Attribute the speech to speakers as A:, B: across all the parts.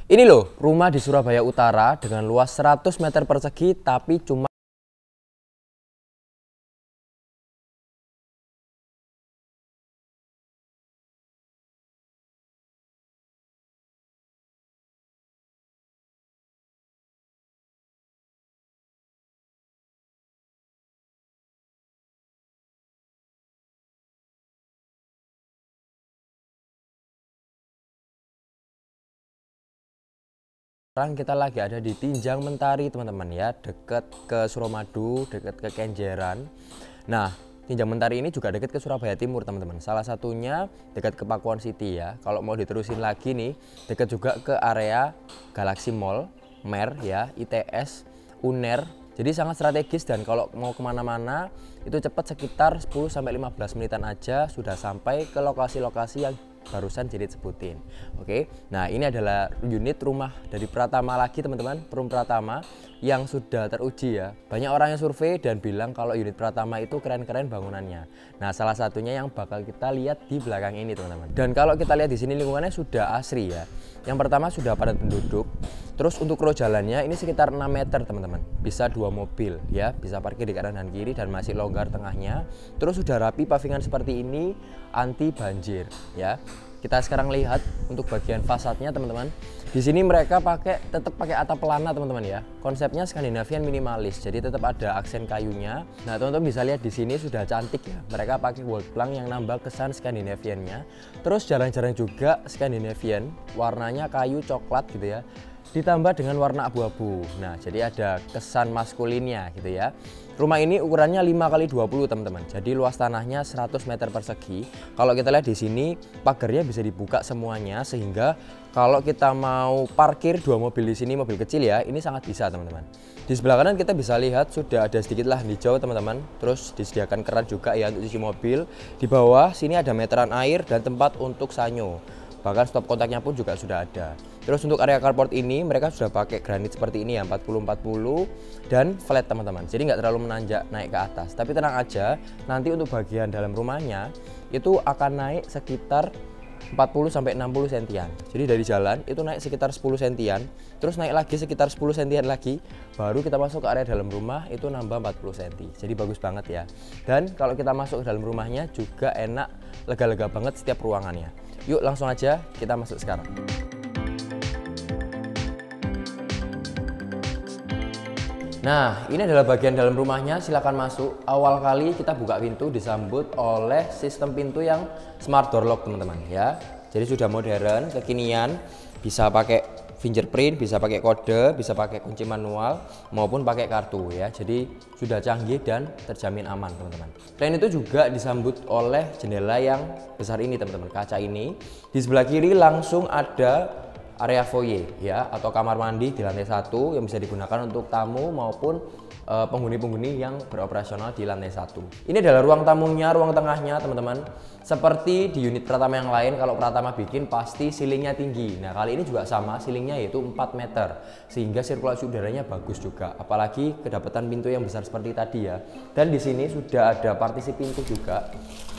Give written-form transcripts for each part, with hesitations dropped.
A: Ini loh, rumah di Surabaya Utara dengan luas 100 meter persegi tapi cuma sekarang kita lagi ada di Tinjang Mentari teman-teman ya, deket ke Suramadu, deket ke Kenjeran. Nah, Tinjang Mentari ini juga deket ke Surabaya Timur teman-teman. Salah satunya dekat ke Pakuan City ya. Kalau mau diterusin lagi nih, deket juga ke area Galaxy Mall, Mer ya, ITS, UNER. Jadi sangat strategis dan kalau mau kemana-mana itu cepat, sekitar 10-15 menitan aja sudah sampai ke lokasi-lokasi yang barusan jadi sebutin. Oke, nah ini adalah unit rumah dari Pratama lagi teman-teman, Perum Pratama yang sudah teruji ya. Banyak orang yang survei dan bilang kalau unit Pratama itu keren-keren bangunannya. Nah, salah satunya yang bakal kita lihat di belakang ini teman-teman. Dan kalau kita lihat di sini lingkungannya sudah asri ya. Yang pertama sudah padat penduduk. Terus untuk row jalannya ini sekitar 6 meter teman-teman. Bisa 2 mobil ya, bisa parkir di kanan dan kiri dan masih longgar tengahnya. Terus sudah rapi pavingan seperti ini, anti banjir ya. Kita sekarang lihat untuk bagian fasadnya teman-teman. Di sini mereka tetap pakai atap pelana teman-teman ya. Konsepnya Skandinavian minimalis, jadi tetap ada aksen kayunya. Nah teman-teman bisa lihat di sini sudah cantik ya. Mereka pakai wall plank yang nambah kesan Skandinaviannya. Terus jarang-jarang juga Skandinavian, warnanya kayu coklat gitu ya, ditambah dengan warna abu-abu. Nah jadi ada kesan maskulinnya gitu ya. Rumah ini ukurannya 5x20 teman-teman. Jadi luas tanahnya 100 meter persegi. Kalau kita lihat di sini pagarnya bisa dibuka semuanya sehingga kalau kita mau parkir 2 mobil di sini, mobil kecil ya, ini sangat bisa teman-teman. Di sebelah kanan kita bisa lihat sudah ada sedikit lahan hijau teman-teman. Terus disediakan keran juga ya untuk cuci mobil. Di bawah sini ada meteran air dan tempat untuk sanyo. Bahkan stop kontaknya pun juga sudah ada. Terus untuk area carport ini mereka sudah pakai granit seperti ini ya, 40-40 dan flat teman-teman. Jadi nggak terlalu menanjak naik ke atas. Tapi tenang aja, nanti untuk bagian dalam rumahnya itu akan naik sekitar 40-60 sentian. Jadi dari jalan itu naik sekitar 10 sentian, terus naik lagi sekitar 10 sentian lagi, baru kita masuk ke area dalam rumah itu nambah 40 senti. Jadi bagus banget ya. Dan kalau kita masuk ke dalam rumahnya juga enak, lega-lega banget setiap ruangannya. Yuk langsung aja kita masuk sekarang. Nah, ini adalah bagian dalam rumahnya, silakan masuk. Awal kali kita buka pintu disambut oleh sistem pintu yang smart door lock teman-teman ya. Jadi sudah modern, kekinian, bisa pakai fingerprint, bisa pakai kode, bisa pakai kunci manual maupun pakai kartu ya. Jadi sudah canggih dan terjamin aman teman-teman. Selain itu juga disambut oleh jendela yang besar ini teman-teman, kaca ini. Di sebelah kiri langsung ada area foyer ya, atau kamar mandi di lantai 1 yang bisa digunakan untuk tamu maupun penghuni-penghuni yang beroperasional di lantai 1. Ini adalah ruang tamunya, ruang tengahnya teman-teman. Seperti di unit Pratama yang lain, kalau Pratama bikin pasti ceilingnya tinggi. Nah kali ini juga sama, ceilingnya yaitu 4 meter sehingga sirkulasi udaranya bagus juga. Apalagi kedapatan pintu yang besar seperti tadi ya. Dan di sini sudah ada partisi pintu juga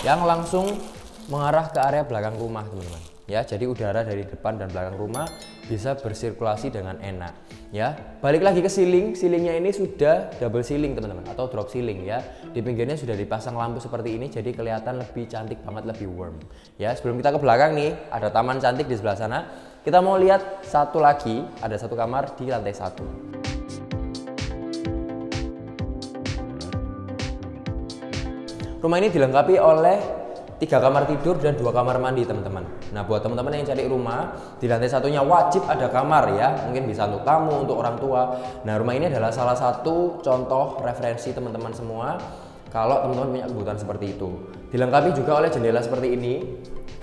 A: yang langsung mengarah ke area belakang rumah teman-teman. Ya, jadi udara dari depan dan belakang rumah bisa bersirkulasi dengan enak ya. Balik lagi ke ceilingnya ini sudah double ceiling teman-teman, atau drop ceiling ya. Di pinggirnya sudah dipasang lampu seperti ini, jadi kelihatan lebih cantik banget, lebih warm ya. Sebelum kita ke belakang nih, ada taman cantik di sebelah sana. Kita mau lihat satu lagi, ada satu kamar di lantai 1. Rumah ini dilengkapi oleh 3 kamar tidur dan 2 kamar mandi teman-teman. Nah buat teman-teman yang cari rumah, di lantai 1-nya wajib ada kamar ya. Mungkin bisa untuk tamu, untuk orang tua. Nah rumah ini adalah salah satu contoh referensi teman-teman semua kalau teman-teman punya kebutuhan seperti itu. Dilengkapi juga oleh jendela seperti ini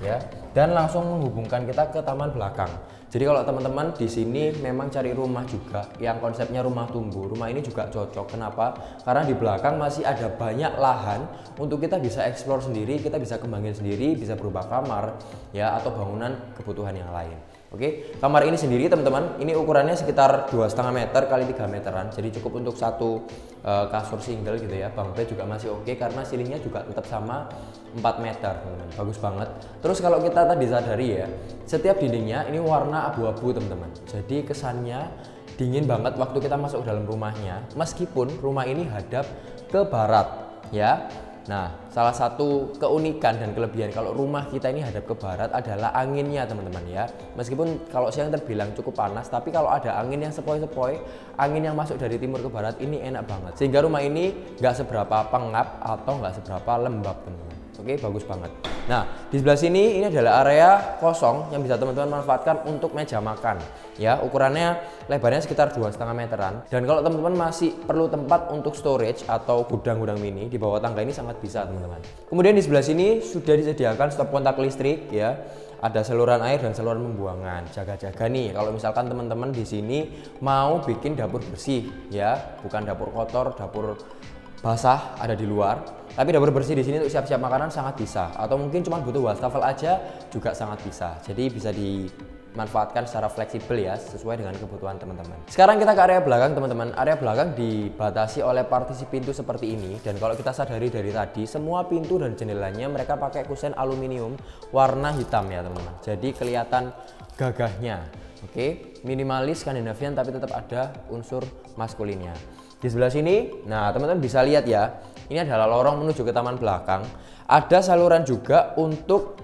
A: ya, dan langsung menghubungkan kita ke taman belakang. Jadi kalau teman-teman di sini memang cari rumah juga yang konsepnya rumah tumbuh, rumah ini juga cocok. Kenapa? Karena di belakang masih ada banyak lahan untuk kita bisa explore sendiri, kita bisa kembangin sendiri, bisa berubah kamar ya, atau bangunan kebutuhan yang lain. Oke, kamar ini sendiri teman-teman, ini ukurannya sekitar 2,5 meter kali 3 meteran, jadi cukup untuk satu kasur single gitu ya. Bunk bed juga masih oke karena ceilingnya juga tetap sama 4 meter teman-teman, bagus banget. Terus kalau kita tadi sadari ya, setiap dindingnya ini warna abu-abu teman-teman, jadi kesannya dingin banget waktu kita masuk ke dalam rumahnya, meskipun rumah ini hadap ke barat ya. Nah, salah satu keunikan dan kelebihan kalau rumah kita ini hadap ke barat adalah anginnya teman-teman ya. Meskipun kalau siang terbilang cukup panas, tapi kalau ada angin yang sepoi-sepoi, angin yang masuk dari timur ke barat ini enak banget. Sehingga rumah ini nggak seberapa pengap atau nggak seberapa lembab teman-teman. Oke, bagus banget. Nah, di sebelah sini ini adalah area kosong yang bisa teman-teman manfaatkan untuk meja makan. Ya, ukurannya lebarnya sekitar 2,5 meteran. Dan kalau teman-teman masih perlu tempat untuk storage atau gudang-gudang mini di bawah tangga ini sangat bisa teman-teman. Kemudian di sebelah sini sudah disediakan stop kontak listrik ya. Ada saluran air dan saluran pembuangan. Jaga-jaga nih kalau misalkan teman-teman di sini mau bikin dapur bersih ya, bukan dapur kotor, dapur basah ada di luar, tapi dapur bersih di sini untuk siap-siap makanan sangat bisa, atau mungkin cuma butuh wastafel aja juga sangat bisa. Jadi bisa dimanfaatkan secara fleksibel ya, sesuai dengan kebutuhan teman-teman. Sekarang kita ke area belakang teman-teman. Area belakang dibatasi oleh partisi pintu seperti ini, dan kalau kita sadari dari tadi, semua pintu dan jendelanya mereka pakai kusen aluminium warna hitam ya teman-teman. Jadi kelihatan gagahnya. Oke, minimalis Skandinavian tapi tetap ada unsur maskulinnya. Di sebelah sini, nah teman-teman bisa lihat ya, ini adalah lorong menuju ke taman belakang. Ada saluran juga untuk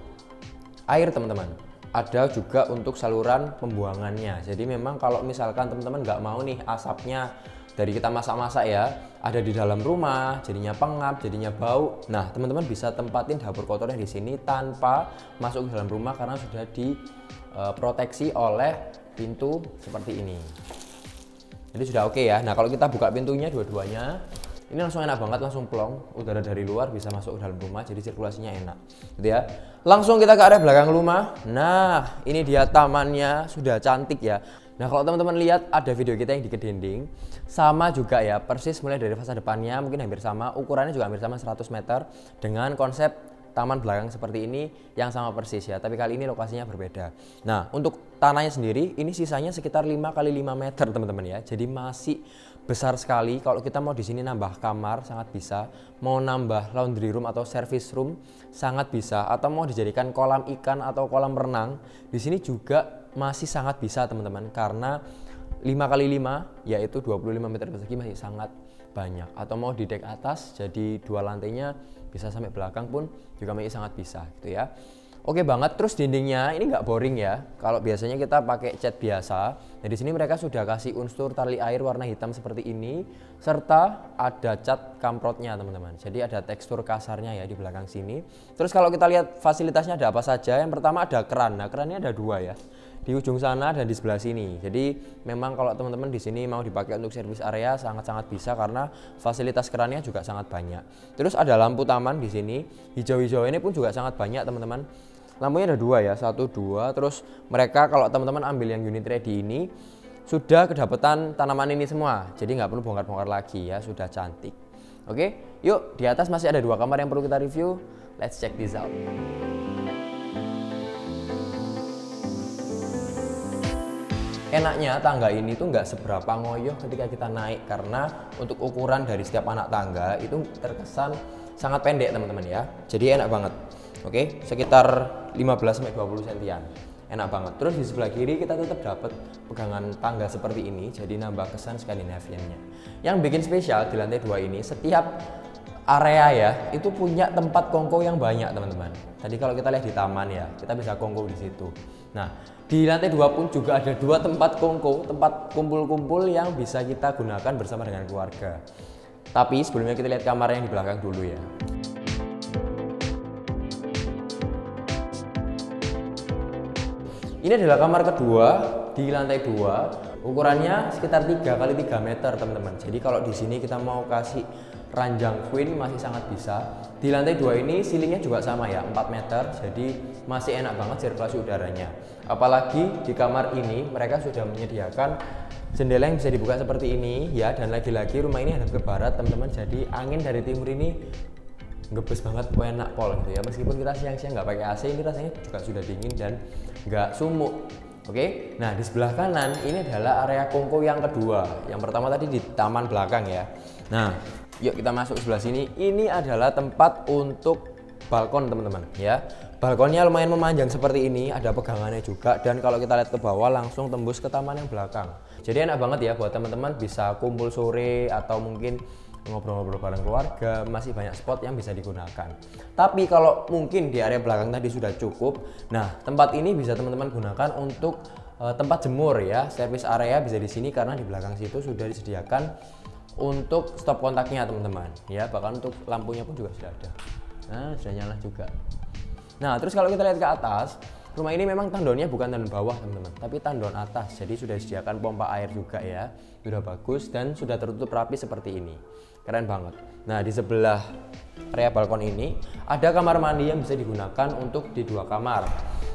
A: air teman-teman. Ada juga untuk saluran pembuangannya. Jadi memang kalau misalkan teman-teman nggak mau nih asapnya dari kita masak-masak ya, ada di dalam rumah, jadinya pengap, jadinya bau. Nah teman-teman bisa tempatin dapur kotornya di sini tanpa masuk ke dalam rumah karena sudah diproteksi oleh pintu seperti ini. Jadi sudah oke ya. Nah kalau kita buka pintunya dua-duanya, ini langsung enak banget, langsung plong, udara dari luar bisa masuk ke dalam rumah, jadi sirkulasinya enak gitu ya. Langsung kita ke area belakang rumah. Nah ini dia tamannya, sudah cantik ya. Nah kalau teman-teman lihat ada video kita yang di dinding, sama juga ya, persis mulai dari fasa depannya mungkin hampir sama, ukurannya juga hampir sama 100 meter dengan konsep taman belakang seperti ini yang sama persis ya, tapi kali ini lokasinya berbeda. Nah untuk tanahnya sendiri ini sisanya sekitar 5 kali 5 meter teman-teman ya, jadi masih besar sekali. Kalau kita mau di sini nambah kamar sangat bisa, mau nambah laundry room atau service room sangat bisa, atau mau dijadikan kolam ikan atau kolam renang di sini juga masih sangat bisa teman-teman, karena 5 kali 5 yaitu 25 meter persegi masih sangat banyak. Atau mau di dek atas jadi 2 lantainya bisa sampai belakang pun juga masih sangat bisa gitu ya. Oke banget. Terus dindingnya ini nggak boring ya. Kalau biasanya kita pakai cat biasa, nah di sini mereka sudah kasih unsur tali air warna hitam seperti ini, serta ada cat kamprotnya teman-teman. Jadi ada tekstur kasarnya ya di belakang sini. Terus kalau kita lihat fasilitasnya ada apa saja, yang pertama ada keran. Nah kerannya ada 2 ya, di ujung sana dan di sebelah sini. Jadi memang kalau teman-teman di sini mau dipakai untuk service area sangat-sangat bisa karena fasilitas kerannya juga sangat banyak. Terus ada lampu taman di sini, hijau-hijau ini pun juga sangat banyak teman-teman. Lampunya ada 2 ya, 1, 2. Terus mereka kalau teman-teman ambil yang unit ready ini sudah kedapetan tanaman ini semua, jadi nggak perlu bongkar-bongkar lagi ya, sudah cantik. Oke, yuk di atas masih ada 2 kamar yang perlu kita review. Let's check this out. Enaknya tangga ini tuh nggak seberapa ngoyoh ketika kita naik, karena untuk ukuran dari setiap anak tangga itu terkesan sangat pendek teman-teman ya. Jadi enak banget. Oke, sekitar 15-20 sentian. Enak banget. Terus di sebelah kiri kita tetap dapat pegangan tangga seperti ini, jadi nambah kesan Skandinaviannya. Yang bikin spesial di lantai 2 ini, setiap area ya itu punya tempat kongko yang banyak teman-teman. Tadi kalau kita lihat di taman ya, kita bisa kongko di situ. Nah di lantai 2 pun juga ada 2 tempat kongko, tempat kumpul-kumpul yang bisa kita gunakan bersama dengan keluarga. Tapi sebelumnya kita lihat kamar yang di belakang dulu ya. Ini adalah kamar kedua di lantai 2. Ukurannya sekitar 3 kali 3 meter teman-teman. Jadi kalau di sini kita mau kasih ranjang queen masih sangat bisa. Di lantai 2 ini ceilingnya juga sama ya, 4 meter. Jadi masih enak banget sirkulasi udaranya. Apalagi di kamar ini mereka sudah menyediakan jendela yang bisa dibuka seperti ini ya, dan lagi-lagi rumah ini hadap ke barat teman-teman. Jadi angin dari timur ini ngebes banget, enak pol gitu ya. Meskipun kita siang-siang nggak pakai AC, ini rasanya juga sudah dingin dan nggak sumuk. Oke, nah di sebelah kanan ini adalah area kongko yang kedua. Yang pertama tadi di taman belakang ya. Nah, yuk kita masuk sebelah sini. Ini adalah tempat untuk balkon teman-teman ya. Balkonnya lumayan memanjang seperti ini, ada pegangannya juga, dan kalau kita lihat ke bawah langsung tembus ke taman yang belakang. Jadi enak banget ya buat teman-teman bisa kumpul sore atau mungkin ngobrol-ngobrol bareng keluarga, masih banyak spot yang bisa digunakan. Tapi kalau mungkin di area belakang tadi sudah cukup, nah tempat ini bisa teman-teman gunakan untuk tempat jemur ya. Service area bisa di sini karena di belakang situ sudah disediakan untuk stop kontaknya teman-teman ya, bahkan untuk lampunya pun juga sudah ada. Nah, sudah nyala juga. Nah, terus kalau kita lihat ke atas, rumah ini memang tandonnya bukan tandon bawah teman-teman, tapi tandon atas. Jadi sudah disediakan pompa air juga ya, sudah bagus dan sudah tertutup rapi seperti ini. Keren banget. Nah, di sebelah area balkon ini ada kamar mandi yang bisa digunakan untuk di 2 kamar.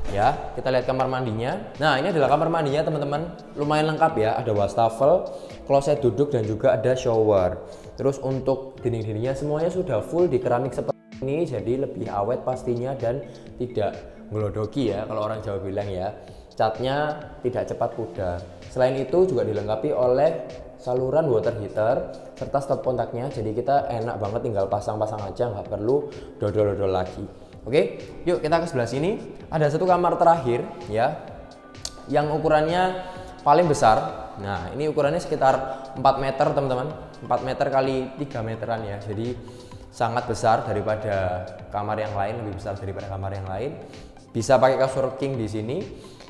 A: Ya, kita lihat kamar mandinya. Nah, ini adalah kamar mandinya teman-teman. Lumayan lengkap ya, ada wastafel, kloset duduk dan juga ada shower. Terus untuk dinding-dindingnya semuanya sudah full di keramik seperti ini, jadi lebih awet pastinya dan tidak ngelodoki ya kalau orang Jawa bilang ya. Catnya tidak cepat pudar. Selain itu juga dilengkapi oleh saluran water heater serta stop kontaknya, jadi kita enak banget tinggal pasang-pasang aja, nggak perlu dodol-dodol lagi. Oke, yuk kita ke sebelah sini. Ada satu kamar terakhir ya, yang ukurannya paling besar. Nah, ini ukurannya sekitar 4 meter teman-teman, 4 meter kali 3 meteran ya, jadi sangat besar daripada kamar yang lain, lebih besar daripada kamar yang lain. Bisa pakai kasur king di sini.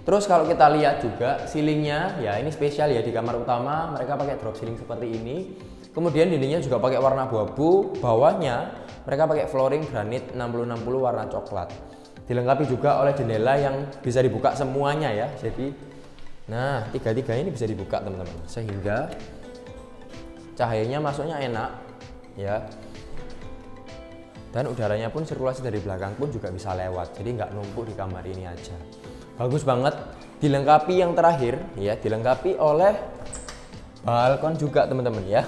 A: Terus kalau kita lihat juga ceilingnya, ya ini spesial ya, di kamar utama mereka pakai drop ceiling seperti ini. Kemudian dindingnya juga pakai warna abu-abu, bawahnya mereka pakai flooring granit 60-60 warna coklat. Dilengkapi juga oleh jendela yang bisa dibuka semuanya ya. Jadi, nah tiga-tiganya ini bisa dibuka teman-teman, sehingga cahayanya masuknya enak ya. Dan udaranya pun sirkulasi dari belakang pun juga bisa lewat, jadi nggak numpuk di kamar ini aja. Bagus banget. Dilengkapi yang terakhir ya, dilengkapi oleh balkon juga teman-teman ya.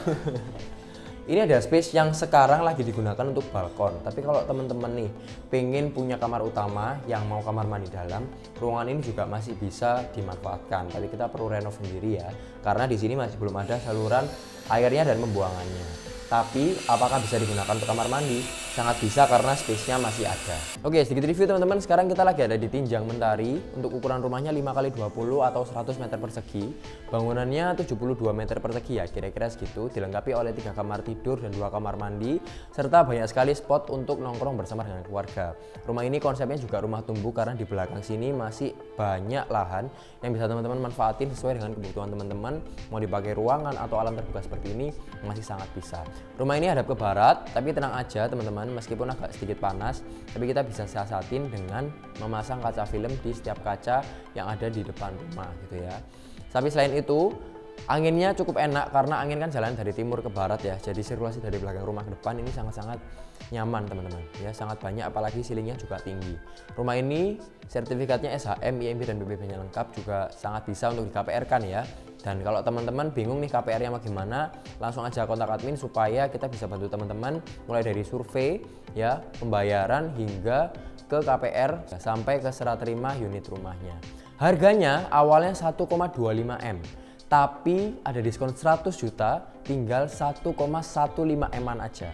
A: Ini ada space yang sekarang lagi digunakan untuk balkon. Tapi kalau teman-teman nih pengen punya kamar utama yang mau kamar mandi dalam, ruangan ini juga masih bisa dimanfaatkan. Tapi kita perlu renov sendiri ya, karena di sini masih belum ada saluran airnya dan pembuangannya. Tapi apakah bisa digunakan untuk kamar mandi? Sangat bisa karena space-nya masih ada. Oke, sedikit review teman-teman. Sekarang kita lagi ada di Tinjang Mentari. Untuk ukuran rumahnya 5x20 atau 100 meter persegi. Bangunannya 72 meter persegi ya, kira-kira segitu. Dilengkapi oleh 3 kamar tidur dan 2 kamar mandi, serta banyak sekali spot untuk nongkrong bersama dengan keluarga. Rumah ini konsepnya juga rumah tumbuh karena di belakang sini masih banyak lahan yang bisa teman-teman manfaatin sesuai dengan kebutuhan teman-teman. Mau dipakai ruangan atau alam terbuka seperti ini masih sangat bisa. Rumah ini hadap ke barat, tapi tenang aja teman-teman, meskipun agak sedikit panas, tapi kita bisa siasatin dengan memasang kaca film di setiap kaca yang ada di depan rumah gitu ya. Tapi selain itu, anginnya cukup enak karena angin kan jalan dari timur ke barat ya, jadi sirkulasi dari belakang rumah ke depan ini sangat-sangat nyaman teman-teman ya, sangat banyak, apalagi ceilingnya juga tinggi. Rumah ini sertifikatnya SHM, IMB dan BPB-nya lengkap, juga sangat bisa untuk di KPR kan ya. Dan kalau teman-teman bingung nih KPR-nya bagaimana, langsung aja kontak admin supaya kita bisa bantu teman-teman mulai dari survei ya, pembayaran hingga ke KPR sampai ke serah terima unit rumahnya. Harganya awalnya 1,25 M, tapi ada diskon 100 juta, tinggal 1,15 M-an aja.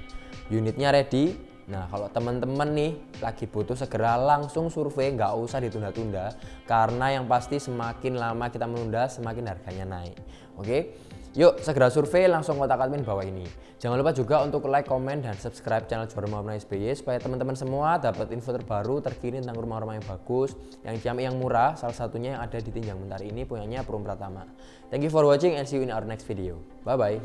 A: Unitnya ready. Nah, kalau teman-teman nih lagi butuh, segera langsung survei, nggak usah ditunda-tunda, karena yang pasti semakin lama kita menunda semakin harganya naik. Oke, yuk segera survei, langsung kontak admin bawah ini. Jangan lupa juga untuk like, komen, dan subscribe channel Juara Rumah SBY supaya teman-teman semua dapat info terbaru terkini tentang rumah-rumah yang bagus, yang murah, salah satunya yang ada di Tinjang Mentari ini punyanya Perum Pratama. Thank you for watching and see you in our next video. Bye bye.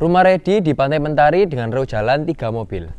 A: Rumah ready di Pantai Mentari dengan row jalan 3 mobil.